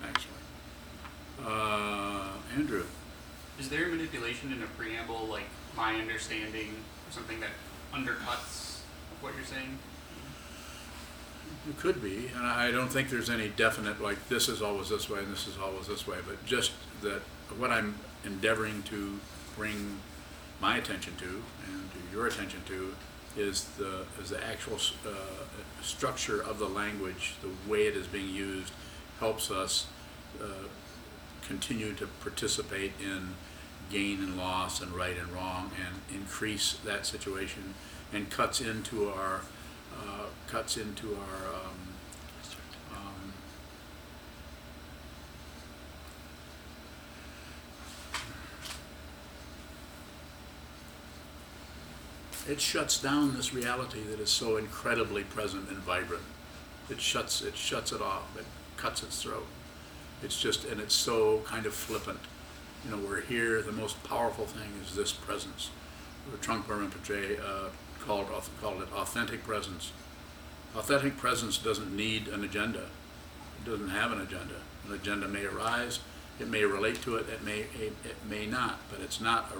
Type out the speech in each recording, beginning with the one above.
actually. Andrew? Is there manipulation in a preamble, like my understanding, or something that undercuts what you're saying? It could be, and I don't think there's any definite, like, this is always this way and this is always this way, but just that what I'm endeavoring to bring my attention to and to your attention to is the actual structure of the language, the way it is being used, helps us continue to participate in gain and loss and right and wrong and increase that situation, and cuts into our it shuts down this reality that is so incredibly present and vibrant. It shuts it off. It cuts its throat. It's just, and it's so kind of flippant. You know, we're here. The most powerful thing is this presence. Trungpa Rinpoche called it authentic presence. Authentic presence doesn't need an agenda. It doesn't have an agenda. An agenda may arise. It may relate to it. It may not. But it's not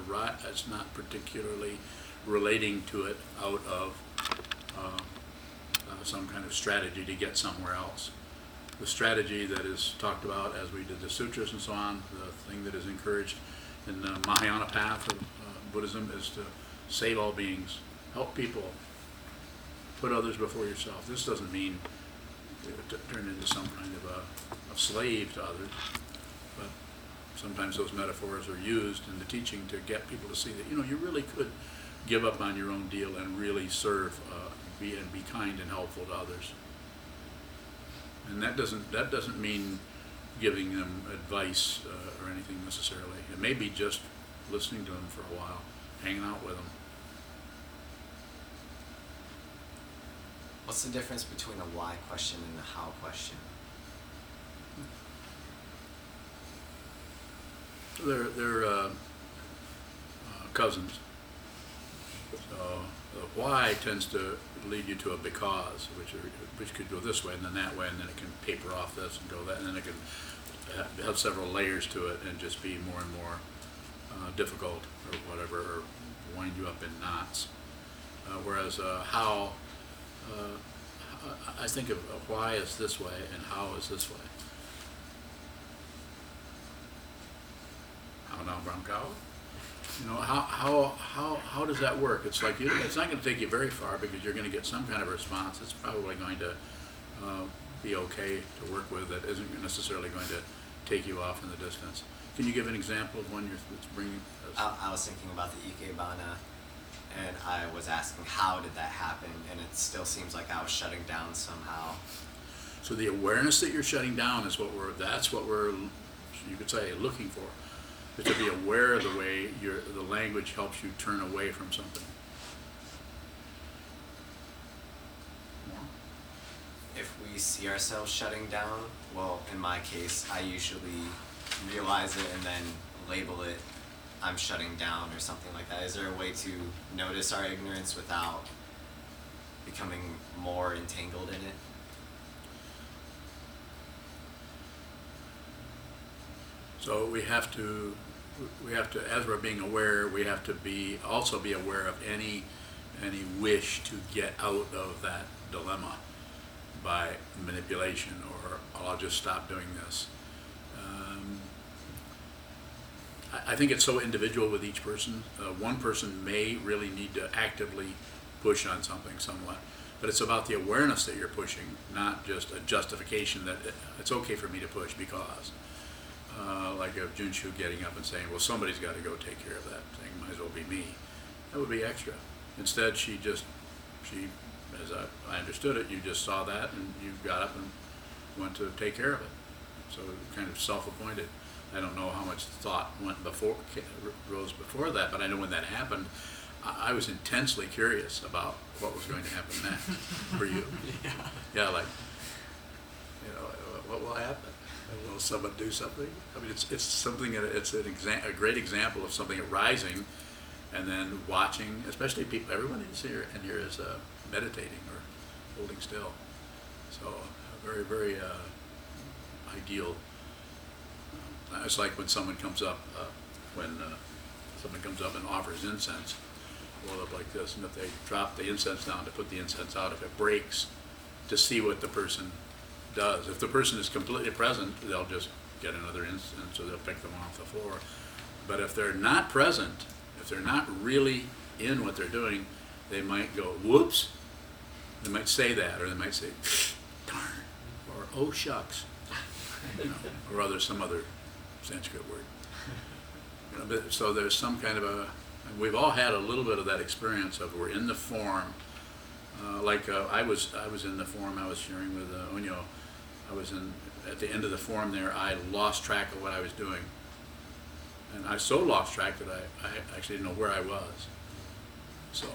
particularly relating to it out of some kind of strategy to get somewhere else. The strategy that is talked about as we did the sutras and so on, the thing that is encouraged in the Mahayana path of Buddhism is to save all beings, help people, put others before yourself. This doesn't mean to turn into some kind of a slave to others, but sometimes those metaphors are used in the teaching to get people to see that, you know, you really could give up on your own deal and really serve, be kind and helpful to others. And that doesn't mean giving them advice or anything necessarily. It may be just listening to them for a while, hanging out with them. What's the difference between a why question and a how question? They're cousins. So the why tends to lead you to a because, which could go this way and then that way, and then it can paper off this and go that, and then it can have several layers to it and just be more and more difficult or whatever, or wind you up in knots. Whereas how, I think of why is this way and how is this way. How now, brown cow? You know, how does that work? It's like it's not going to take you very far because you're going to get some kind of response. It's probably going to be okay to work with. That isn't necessarily going to take you off in the distance. Can you give an example of one that's bringing? I was thinking about the Ikebana, and I was asking how did that happen, and it still seems like I was shutting down somehow. So the awareness that you're shutting down is that's what we're, you could say, looking for. Is to be aware of the way the language helps you turn away from something. If we see ourselves shutting down, well, in my case, I usually realize it and then label it, I'm shutting down or something like that. Is there a way to notice our ignorance without becoming more entangled in it? So we have to, as we're being aware, we have to also be aware of any wish to get out of that dilemma by manipulation or I'll just stop doing this. I think it's so individual with each person. One person may really need to actively push on something somewhat, but it's about the awareness that you're pushing, not just a justification that it's okay for me to push because. Like a Junshu getting up and saying, well, somebody's got to go take care of that thing, might as well be me. That would be extra. Instead, she, as I understood it, you just saw that and you got up and went to take care of it. So kind of self-appointed. I don't know how much thought rose before that, but I know when that happened, I was intensely curious about what was going to happen next for you. Yeah, like, you know, what will happen? Will someone do something? I mean, it's something. It's a great example of something arising, and then watching. Especially people. Everyone in here is meditating or holding still. So very, very ideal. It's like when someone comes up, someone comes up and offers incense, hold up like this, and if they drop the incense down to put the incense out, if it breaks, to see what the person does. If the person is completely present, they'll just get another incense, or they'll pick them off the floor. But if they're not present, if they're not really in what they're doing, they might go, whoops. They might say that, or they might say, darn, or oh shucks, or some other Sanskrit word. So there's some kind of we've all had a little bit of that experience of we're in the form. I was in the form I was sharing with Onyo. At the end of the form there, I lost track of what I was doing. And I so lost track that I actually didn't know where I was. So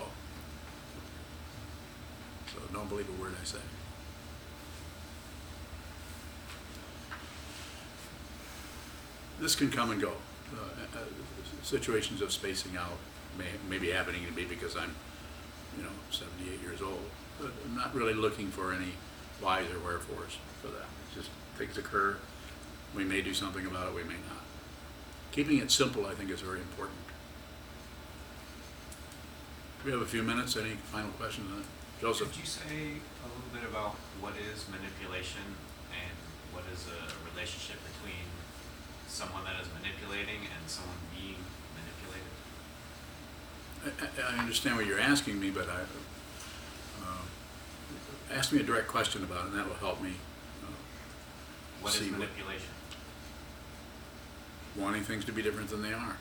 don't believe a word I say. This can come and go. Situations of spacing out may be happening to me because I'm, 78 years old. But I'm not really looking for any whys or wherefores for that. It's just things occur. We may do something about it, we may not. Keeping it simple, I think, is very important. We have a few minutes. Any final questions on it? Joseph? Could you say a little bit about what is manipulation and what is a relationship between someone that is manipulating and someone being manipulated? I understand what you're asking me, but ask me a direct question about it, and that will help me. What is manipulation? Wanting things to be different than they are,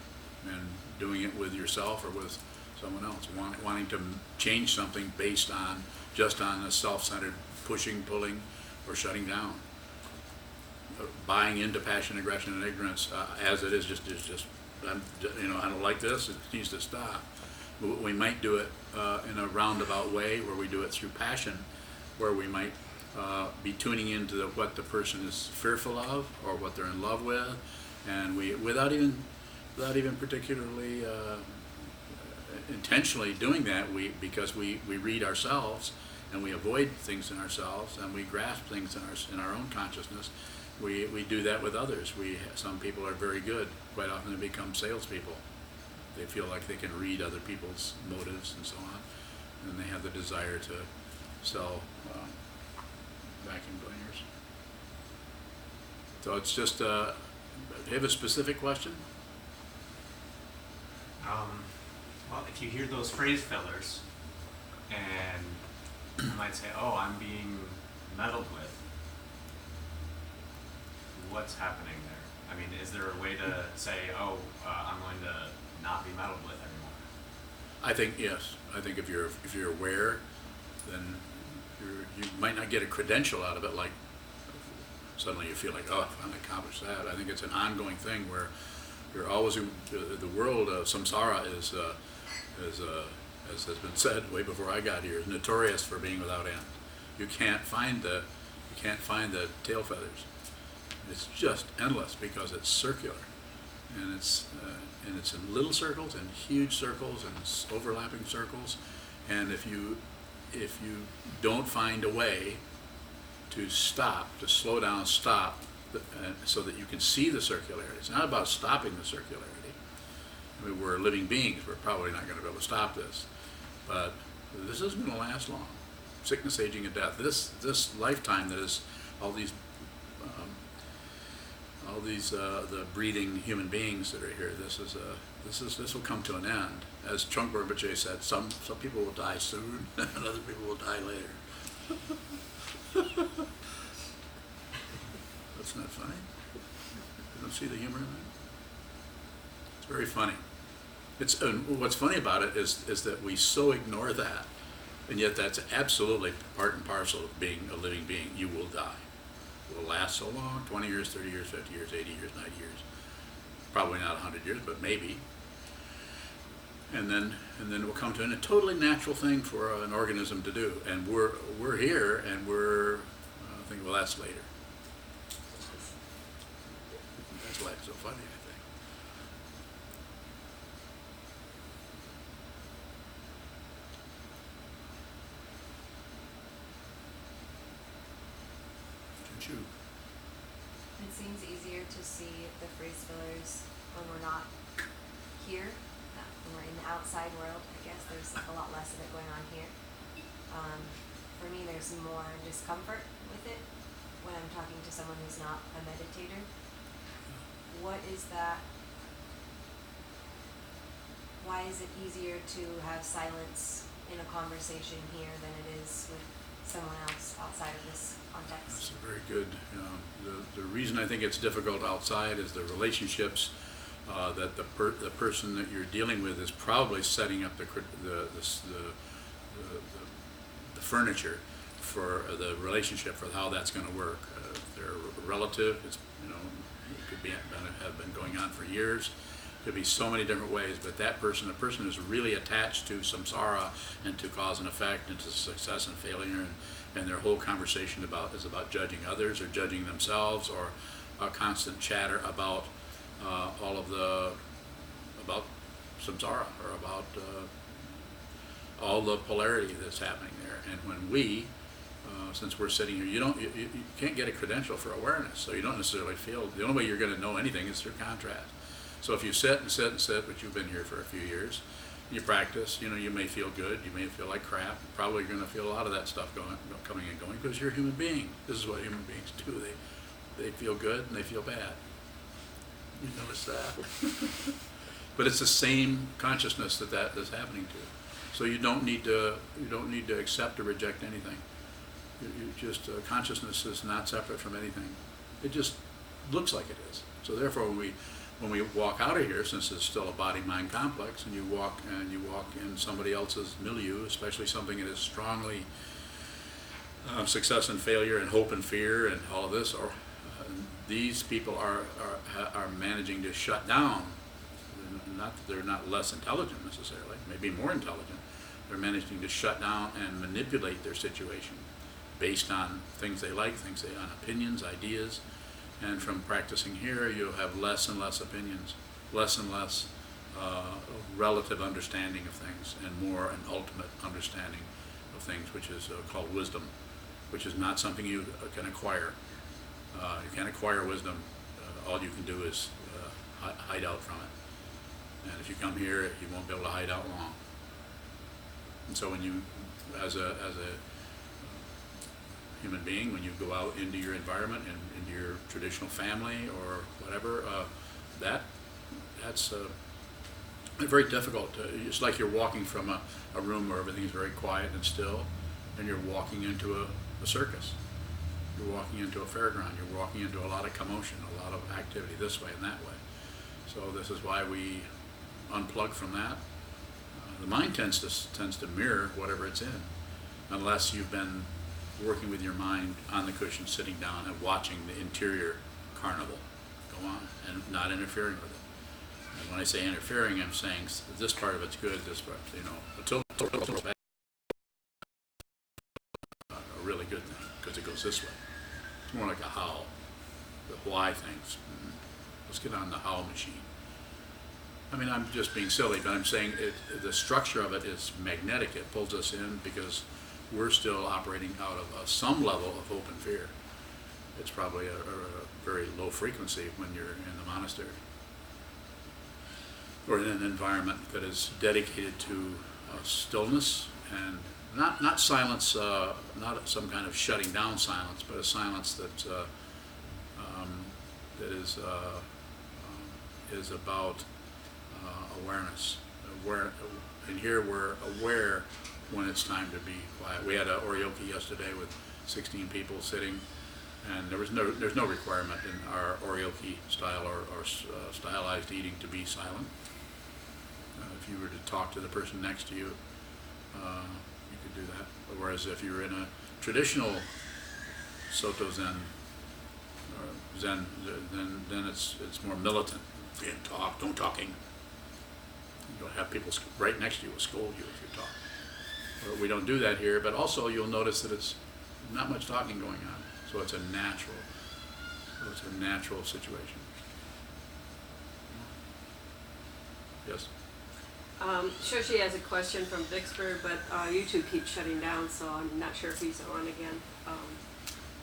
and doing it with yourself or with someone else. Wanting to change something based on just on a self-centered pushing, pulling, or shutting down. Buying into passion, aggression, and ignorance as it is just I don't like this. It needs to stop. We might do it in a roundabout way, where we do it through passion, where we might be tuning into what the person is fearful of or what they're in love with, and we without even particularly intentionally doing that, because we read ourselves and we avoid things in ourselves and we grasp things in our own consciousness. We do that with others. Some people are very good. Quite often they become salespeople. They feel like they can read other people's motives and so on, and they have the desire to sell vacuum cleaners. So it's just, do you have a specific question? Well, if you hear those phrase fillers, and you might say, "Oh, I'm being meddled with," what's happening there? I mean, is there a way to say, "Oh, I'm going to not be meddled with anymore"? I think yes. I think if you're aware, then you might not get a credential out of it. Like suddenly you feel like, oh, I finally accomplished that. I think it's an ongoing thing where you're always the world of samsara is as has been said way before I got here, is notorious for being without end. You can't find the tail feathers. It's just endless because it's circular, and it's in little circles and huge circles and overlapping circles. And if you don't find a way to stop, to slow down, stop, so that you can see the circularity. It's not about stopping the circularity. I mean, we're living beings. We're probably not going to be able to stop this. But this isn't going to last long. Sickness, aging, and death. This lifetime that is all these the breathing human beings that are here. This will come to an end. As Trungpa Rinpoche said, some people will die soon, and other people will die later. That's not funny. You don't see the humor in that? It's very funny. What's funny about it is that we so ignore that, and yet that's absolutely part and parcel of being a living being. You will die. It will last so long, 20 years, 30 years, 50 years, 80 years, 90 years. Probably not 100 years, but maybe. And then it will come to a totally natural thing for an organism to do. And we're here, and we're thinking, well, that's later. That's why it's so funny, I think. shoe. It seems easier to see the freeze fillers when we're not here, when we're in the outside world. I guess there's a lot less of it going on here. For me, there's more discomfort with it when I'm talking to someone who's not a meditator. What is that? Why is it easier to have silence in a conversation here than it is with someone else outside of this context? That's a very good, the reason I think it's difficult outside is the relationships that the person that you're dealing with is probably setting up the furniture for the relationship, for how that's going to work. If they're a relative, it's, it could have been going on for years. Could be so many different ways, but the person is really attached to samsara and to cause and effect and to success and failure, and their whole conversation is about judging others or judging themselves, or a constant chatter about about samsara, or about all the polarity that's happening there. And when since we're sitting here, you can't get a credential for awareness, so you don't necessarily feel. The only way you're going to know anything is through contrast. So if you sit and sit and sit, but you've been here for a few years, you practice, you may feel good, you may feel like crap. Probably you're going to feel a lot of that stuff coming and going, because you're a human being. This is what human beings do. They feel good and they feel bad. You notice that? But it's the same consciousness that is happening to. So you don't need to accept or reject anything. You just consciousness is not separate from anything. It just looks like it is. So therefore, when we walk out of here, since it's still a body-mind complex, and you walk in somebody else's milieu, especially something that is strongly success and failure and hope and fear and all of this, or these people are managing to shut down. Not that they're not less intelligent necessarily, maybe more intelligent. They're managing to shut down and manipulate their situation based on things they like, on opinions, ideas. And from practicing here, you'll have less and less opinions, less and less relative understanding of things, and more an ultimate understanding of things, which is called wisdom, which is not something you can acquire. You can't acquire wisdom. All you can do is hide out from it. And if you come here, you won't be able to hide out long. And so when you, as a human being, when you go out into your environment and into your traditional family or whatever, that's very difficult. It's like you're walking from a room where everything's very quiet and still, and you're walking into a circus. You're walking into a fairground. You're walking into a lot of commotion, a lot of activity this way and that way. So this is why we unplug from that. The mind tends to mirror whatever it's in, unless you've been working with your mind on the cushion, sitting down and watching the interior carnival go on and not interfering with it. And when I say interfering, I'm saying this part of it's good, this part, until it's bad, a really good thing, because it goes this way. It's more like a howl, the why things. Let's get on the howl machine. I mean, I'm just being silly, but I'm saying the structure of it is magnetic. It pulls us in because we're still operating out of some level of hope and fear. It's probably a very low frequency when you're in the monastery or in an environment that is dedicated to stillness, and not silence, not some kind of shutting down silence, but a silence that is about awareness. And here we're aware when it's time to be quiet. We had an oryoki yesterday with 16 people sitting, and there's no requirement in our oryoki style or stylized eating to be silent. If you were to talk to the person next to you, you could do that. Whereas if you're in a traditional Soto Zen or Zen, then it's more militant. Don't talking. You'll have people right next to you will scold you if you talk. Well, we don't do that here, but also you'll notice that it's not much talking going on. So it's a natural situation. Yes? Shoshi has a question from Vicksburg, but YouTube keeps shutting down, so I'm not sure if he's on again.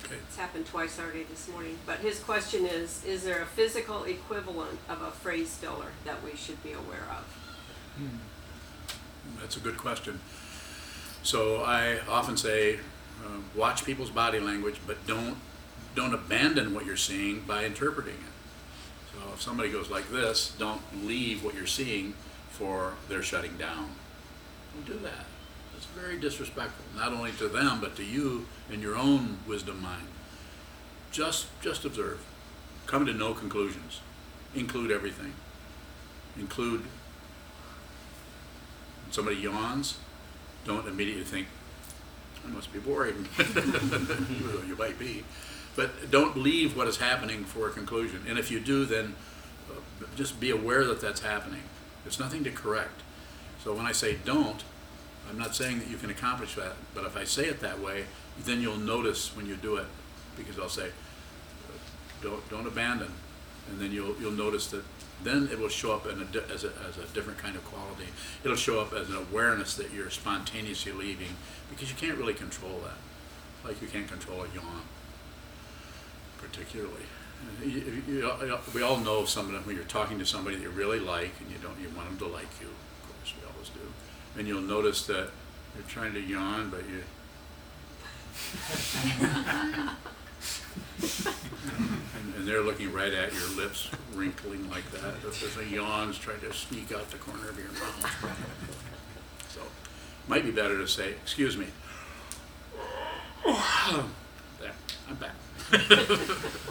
Okay. It's happened twice already this morning. But his question is there a physical equivalent of a phrase filler that we should be aware of? That's a good question. So I often say, watch people's body language, but don't abandon what you're seeing by interpreting it. So if somebody goes like this, don't leave what you're seeing for their shutting down. Don't do that. It's very disrespectful, not only to them, but to you and your own wisdom mind. Just observe. Come to no conclusions. Include everything. Include, when somebody yawns, don't immediately think, I must be bored. Well, you might be. But don't leave what is happening for a conclusion. And if you do, then just be aware that that's happening. There's nothing to correct. So when I say don't, I'm not saying that you can accomplish that. But if I say it that way, then you'll notice when you do it. Because I'll say, don't abandon. And then you'll notice that then it will show up as a different kind of quality. It'll show up as an awareness that you're spontaneously leaving, because you can't really control that, like you can't control a yawn, particularly. We all know someone when you're talking to somebody that you really like, and you want them to like you. Of course, we always do. And you'll notice that you're trying to yawn, but you. And they're looking right at your lips, wrinkling like that. There's a yawn's trying to sneak out the corner of your mouth. So, it might be better to say, "Excuse me." There, I'm back.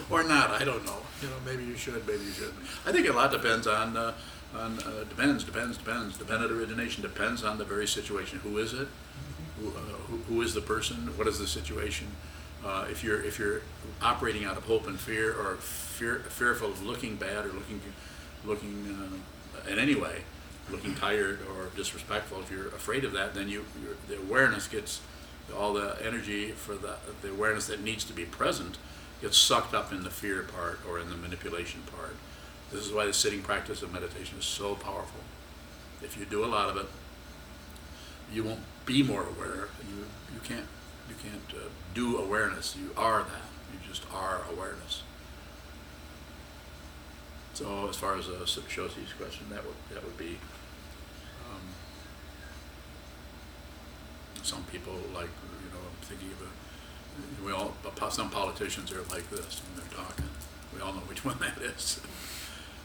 Or not. I don't know. Maybe you should. Maybe you shouldn't. I think a lot depends on depends. Dependent origination depends on the very situation. Who is it? Who is the person? What is the situation? If you're operating out of hope and fear, or fearful of looking bad, or looking in any way, looking tired or disrespectful, if you're afraid of that, then the awareness gets all the energy for the awareness that needs to be present gets sucked up in the fear part or in the manipulation part. This is why the sitting practice of meditation is so powerful. If you do a lot of it, you won't be more aware. You can't do awareness. You are that. You just are awareness. So as far as Shoshi's question, that would be some people, like, I'm thinking of some politicians are like this when they're talking. We all know which one that is.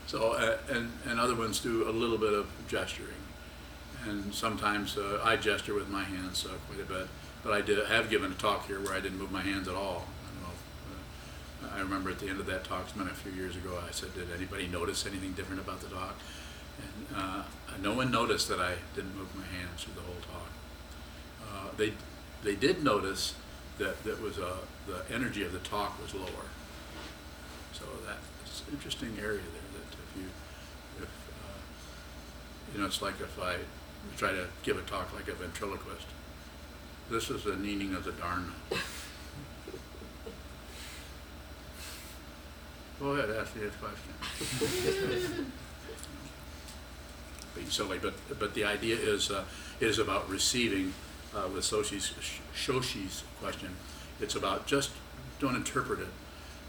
So and other ones do a little bit of gesturing, and sometimes I gesture with my hands quite a bit. But I have given a talk here where I didn't move my hands at all. I remember at the end of that talk, it's been a few years ago, I said, did anybody notice anything different about the talk? And no one noticed that I didn't move my hands through the whole talk. They did notice that the energy of the talk was lower. So that's an interesting area there. That if it's like if I try to give a talk like a ventriloquist. This is the meaning of the Dharma. Go ahead, ask me a question. Being silly, but the idea is it is about receiving. With Shoshi's question, it's about just don't interpret it.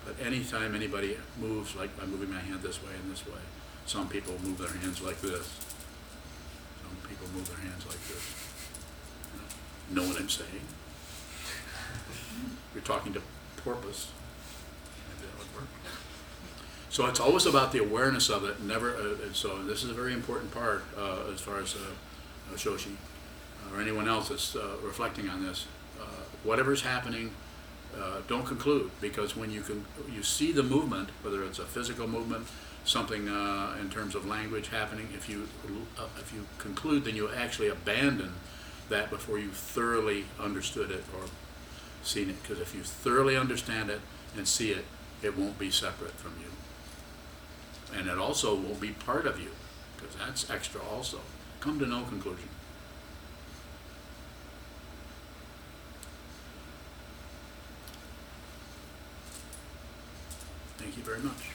But anytime anybody moves, like by moving my hand this way and this way, some people move their hands like this. Some people move their hands like this. Know what I'm saying? You're talking to porpoise. Maybe that would work. So it's always about the awareness of it. Never. So this is a very important part as far as Shoshi or anyone else that's reflecting on this. Whatever's happening, don't conclude, because when you see the movement, whether it's a physical movement, something in terms of language happening, if you conclude, then you actually abandon that before you thoroughly understood it or seen it. Because if you thoroughly understand it and see it, it won't be separate from you. And it also won't be part of you, because that's extra also. Come to no conclusion. Thank you very much.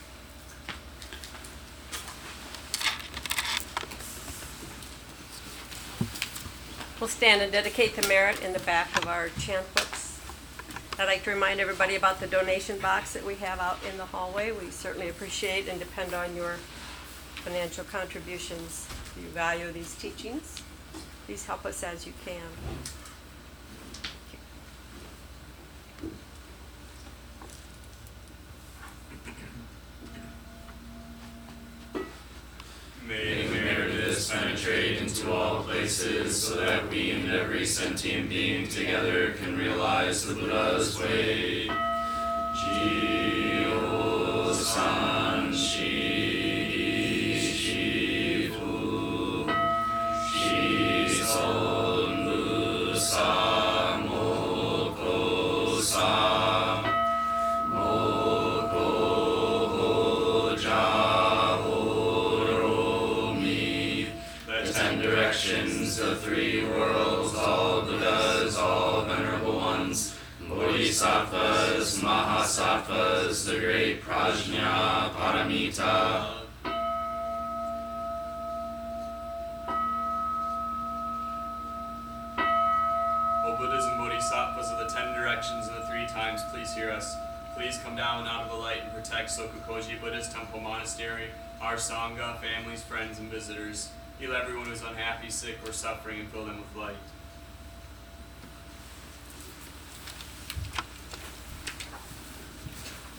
We'll stand and dedicate the merit in the back of our chant books. I'd like to remind everybody about the donation box that we have out in the hallway. We certainly appreciate and depend on your financial contributions. If you value these teachings, please help us as you can. May merit penetrate into all places, so that we and every sentient being together can realize the Buddha's way. Ji-o-san shi-shi-fu, shi-son lu-sa moko-sa, moko-ho-ja-ho-ro-mi. The 10 directions, the 3 worlds, all Buddhas, all venerable ones, Bodhisattvas, Mahasattvas, the great Prajna Paramita. O Buddhas and Bodhisattvas of the 10 directions and the 3 times, please hear us. Please come down out of the light and protect Sokukoji Buddhist Temple Monastery, our Sangha, families, friends, and visitors. Heal everyone who is unhappy, sick, or suffering, and fill them with light.